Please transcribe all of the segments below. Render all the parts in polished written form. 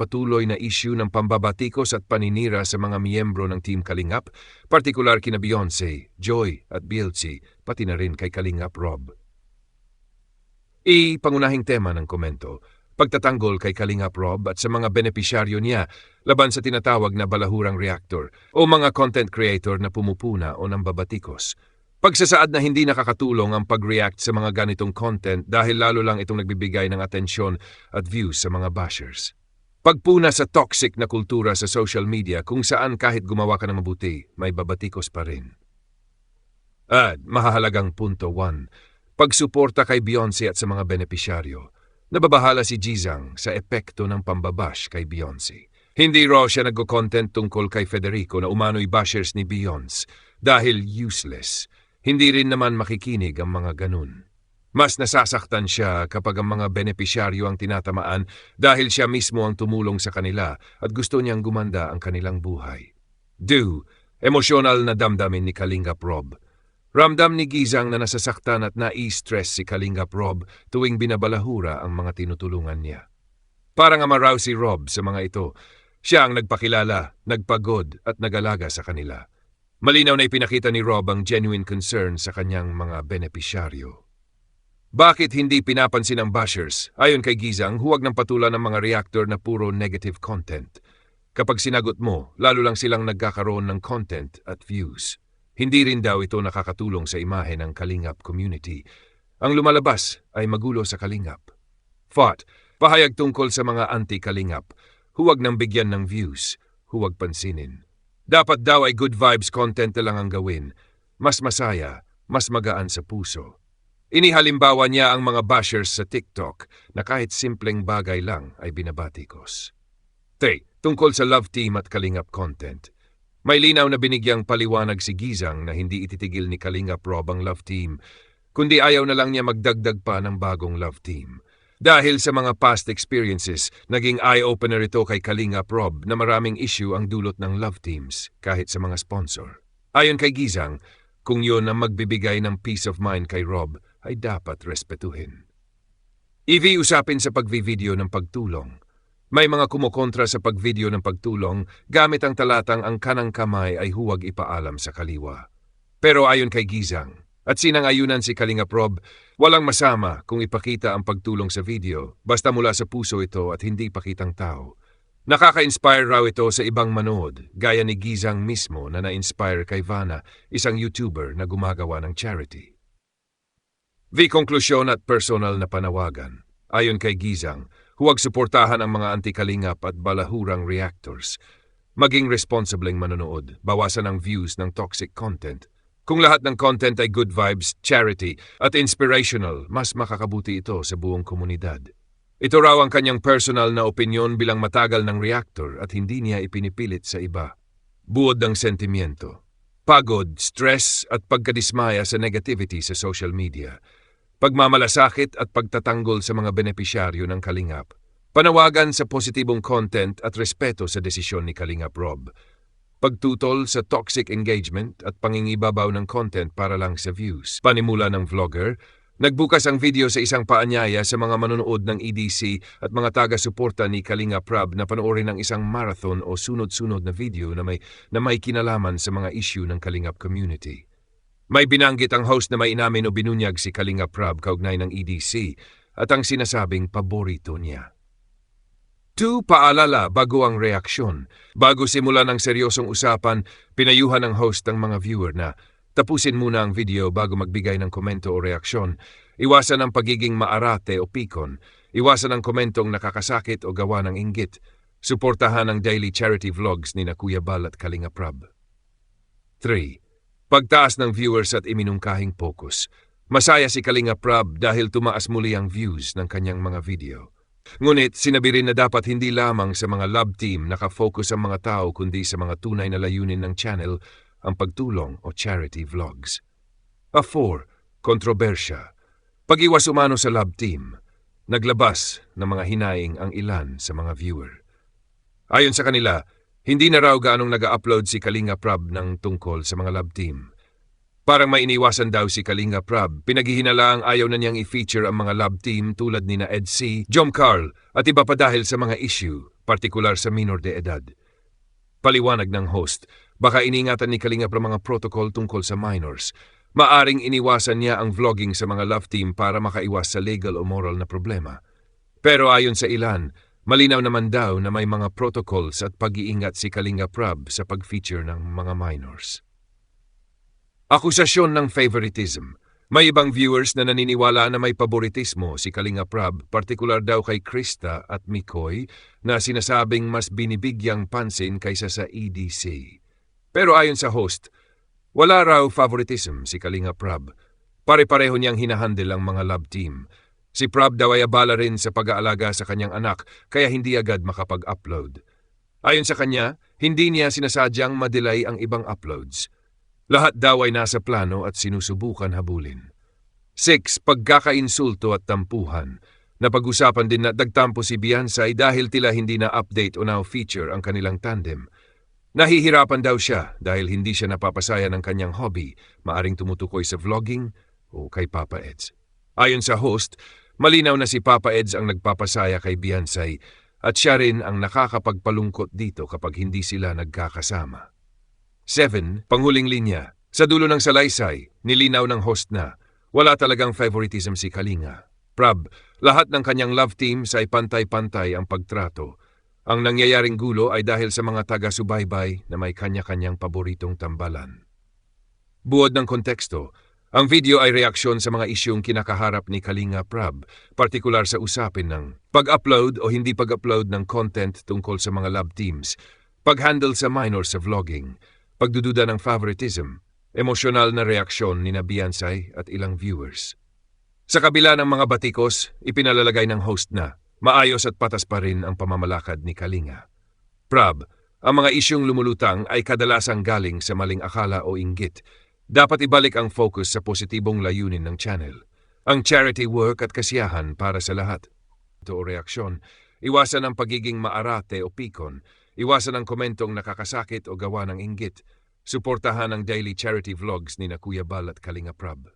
patuloy na issue ng pambabatikos at paninira sa mga miyembro ng Team Kalingap, partikular kina Beyonce, Joy at BLC, pati na rin kay Kalingap Rob. Pangunahing tema ng komento, pagtatanggol kay Kalingap Rob at sa mga benepisyaryo niya laban sa tinatawag na balahurang reactor o mga content creator na pumupuna o nambabatikos. Pagsasaad na hindi nakakatulong ang pag-react sa mga ganitong content dahil lalo lang itong nagbibigay ng atensyon at views sa mga bashers. Pagpuna sa toxic na kultura sa social media kung saan kahit gumawa ka ng mabuti, may babatikos pa rin. At mahahalagang punto 1, pagsuporta kay Beyonce at sa mga benepisyaryo. Nababahala si Jizang sa epekto ng pambabash kay Beyonce. Hindi raw siya nagko-content tungkol kay Federico na umano'y bashers ni Beyonce dahil useless. Hindi rin naman makikinig ang mga ganun. Mas nasasaktan siya kapag ang mga benepisyaryo ang tinatamaan dahil siya mismo ang tumulong sa kanila at gusto niyang gumanda ang kanilang buhay. Emosyonal na damdamin ni Kalingap Rob. Ramdam ni Gizang na nasasaktan at nai-stress si Kalingap Rob tuwing binabalahura ang mga tinutulungan niya. Parang ama raw si Rob sa mga ito. Siya ang nagpakilala, nagpagod at nagalaga sa kanila. Malinaw na ipinakita ni Rob ang genuine concern sa kanyang mga benepisyaryo. Bakit hindi pinapansin ang bashers? Ayon kay Gizang, huwag ng patulan ng mga reactor na puro negative content. Kapag sinagot mo, lalo lang silang nagkakaroon ng content at views. Hindi rin daw ito nakakatulong sa imahe ng Kalingap community. Ang lumalabas ay magulo sa Kalingap. Pahayag tungkol sa mga anti-Kalingap. Huwag nang bigyan ng views, huwag pansinin. Dapat daw ay good vibes content na lang ang gawin. Mas masaya, mas magaan sa puso. Inihalimbawa niya ang mga bashers sa TikTok na kahit simpleng bagay lang ay binabatikos. Tungkol sa love team at Kalingap content. May linaw na binigyang paliwanag si Gizang na hindi ititigil ni Kalingap Rob ang love team, kundi ayaw na lang niya magdagdag pa ng bagong love team. Dahil sa mga past experiences, naging eye-opener ito kay Kalingap Rob na maraming issue ang dulot ng love teams kahit sa mga sponsor. Ayon kay Gizang, kung yun ang magbibigay ng peace of mind kay Rob, ay dapat respetuhin. Usapin sa pagvivideo ng pagtulong. May mga kumukontra sa pagvideo ng pagtulong gamit ang talatang ang kanang kamay ay huwag ipaalam sa kaliwa. Pero ayon kay Gizang, at sinang-ayunan si Kalingap Rob, walang masama kung ipakita ang pagtulong sa video, basta mula sa puso ito at hindi pakitang tao. Nakaka-inspire raw ito sa ibang manood, gaya ni Gizang mismo na na-inspire kay Vanna, isang YouTuber na gumagawa ng charity. Konklusyon at personal na panawagan. Ayon kay Gizang, huwag suportahan ang mga anti-Kalingap at balahurang reactors. Maging responsibleng manonood, bawasan ang views ng toxic content. Kung lahat ng content ay good vibes, charity at inspirational, mas makakabuti ito sa buong komunidad. Ito raw ang kanyang personal na opinyon bilang matagal ng reactor at hindi niya ipinipilit sa iba. Buod ng sentimiento, pagod, stress at pagkadismaya sa negativity sa social media, pagmamalasakit at pagtatanggol sa mga benepisyaryo ng Kalingap, panawagan sa positibong content at respeto sa desisyon ni Kalingap Rob, pagtutol sa toxic engagement at pangingibabaw ng content para lang sa views. Panimula ng vlogger, nagbukas ang video sa isang paanyaya sa mga manonood ng EDC at mga taga-suporta ni Kalingap Rob na panoorin ang isang marathon o sunod-sunod na video na may kinalaman sa mga issue ng Kalingap community. May binanggit ang host na may inamin o binunyag si Kalingap Rob kaugnay ng EDC at ang sinasabing paborito niya. Paalala bago ang reaksyon. Bago simulan ang seryosong usapan, pinayuhan ng host ang mga viewer na tapusin muna ang video bago magbigay ng komento o reaksyon. Iwasan ang pagiging maarate o pikon. Iwasan ang komentong nakakasakit o gawa ng inggit. Suportahan ang daily charity vlogs ni na Kuya Bal at Kalingap Rob. 3. Pagtaas ng viewers at iminungkahing focus. Masaya si Kalingap Rob dahil tumaas muli ang views ng kanyang mga video. Ngunit sinabi rin na dapat hindi lamang sa mga love team nakafocus ang mga tao kundi sa mga tunay na layunin ng channel, ang pagtulong o charity vlogs. 4. Kontrobersya. Pag-iwas umano sa love team. Naglabas ng mga hinaing ang ilan sa mga viewer. Ayon sa kanila, hindi na raw gaanong nag-upload si Kalingap Rob ng tungkol sa mga love team. Parang may iniwasan daw si Kalingap Rob, pinaghihinalaang ayaw na niyang i-feature ang mga love team tulad ni na EDC, Jom Carl at iba pa dahil sa mga issue partikular sa minor de edad. Paliwanag ng host, baka iniingatan ni Kalingap ang mga protocol tungkol sa minors. Maaring iniwasan niya ang vlogging sa mga love team para makaiwas sa legal o moral na problema. Pero ayon sa ilan, malinaw naman daw na may mga protocols at pag-iingat si Kalingap Rob sa pag-feature ng mga minors. Akusasyon ng favoritism. May ibang viewers na naniniwala na may paboritismo si Kalingap Rob, partikular daw kay Krista at Mikoy, na sinasabing mas binibigyang pansin kaysa sa EDC. Pero ayon sa host, wala raw favoritism si Kalingap Rob. Pare-pareho niyang hinahandle ang mga love team. Si Rob daw ay abala rin sa pag-aalaga sa kanyang anak kaya hindi agad makapag-upload. Ayon sa kanya, hindi niya sinasadyang madelay ang ibang uploads. Lahat daw ay nasa plano at sinusubukan habulin. 6. Pagkakainsulto at tampuhan. Napag-usapan din na nagtampo si Beyonce dahil tila hindi na update o now feature ang kanilang tandem. Nahihirapan daw siya dahil hindi siya napapasaya ng kanyang hobby, maaring tumutukoy sa vlogging o kay Papa Eds. Ayon sa host, malinaw na si Papa Eds ang nagpapasaya kay Beyonce at siya rin ang nakakapagpalungkot dito kapag hindi sila nagkakasama. 7. Panghuling linya. Sa dulo ng salaysay, nilinaw ng host na wala talagang favoritism si Kalinga. Rob, lahat ng kanyang love teams ay pantay-pantay ang pagtrato. Ang nangyayaring gulo ay dahil sa mga taga-subaybay na may kanya-kanyang paboritong tambalan. Buod ng konteksto, ang video ay reaksyon sa mga isyong kinakaharap ni Kalinga Rob, partikular sa usapin ng pag-upload o hindi pag-upload ng content tungkol sa mga love teams, pag-handle sa minors sa vlogging, pagdududa ng favoritism, emosyonal na reaksyon ni Beyonce at ilang viewers. Sa kabila ng mga batikos, ipinalalagay ng host na maayos at patas pa rin ang pamamalakad ni Kalinga. Rob, ang mga isyong lumulutang ay kadalasang galing sa maling akala o inggit. Dapat ibalik ang focus sa positibong layunin ng channel. Ang charity work at kasiyahan para sa lahat. Ito o reaksyon, iwasan ang pagiging maarate o pikon, iwasan ang komentong nakakasakit o gawa ng inggit. Suportahan ang daily charity vlogs ni Kuya Bal at Kalinga Rob.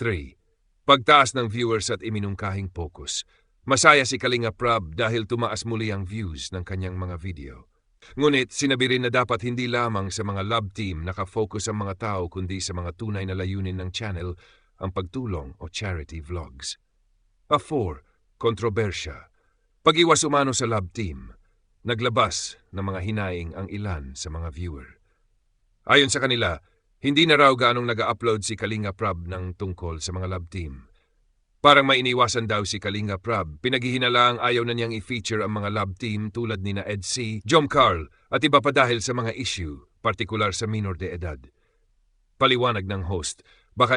3. Pagtaas ng viewers at iminungkahing focus. Masaya si Kalinga Rob dahil tumaas muli ang views ng kanyang mga video. Ngunit sinabi rin na dapat hindi lamang sa mga love team nakafocus ang mga tao kundi sa mga tunay na layunin ng channel, ang pagtulong o charity vlogs. 4. Kontrobersya. Pag-iwas umano sa love team. Naglabas ng mga hinaing ang ilan sa mga viewer. Ayon sa kanila, hindi na raw gaanong nag-upload si Kalinga Rob ng tungkol sa mga love team. Parang may iniwasan daw si Kalinga Rob, pinaghihinalaang ayaw na niyang i-feature ang mga love team tulad ni na Edsy, Jom Carl at iba pa dahil sa mga issue, partikular sa minor de edad. Paliwanag ng host, baka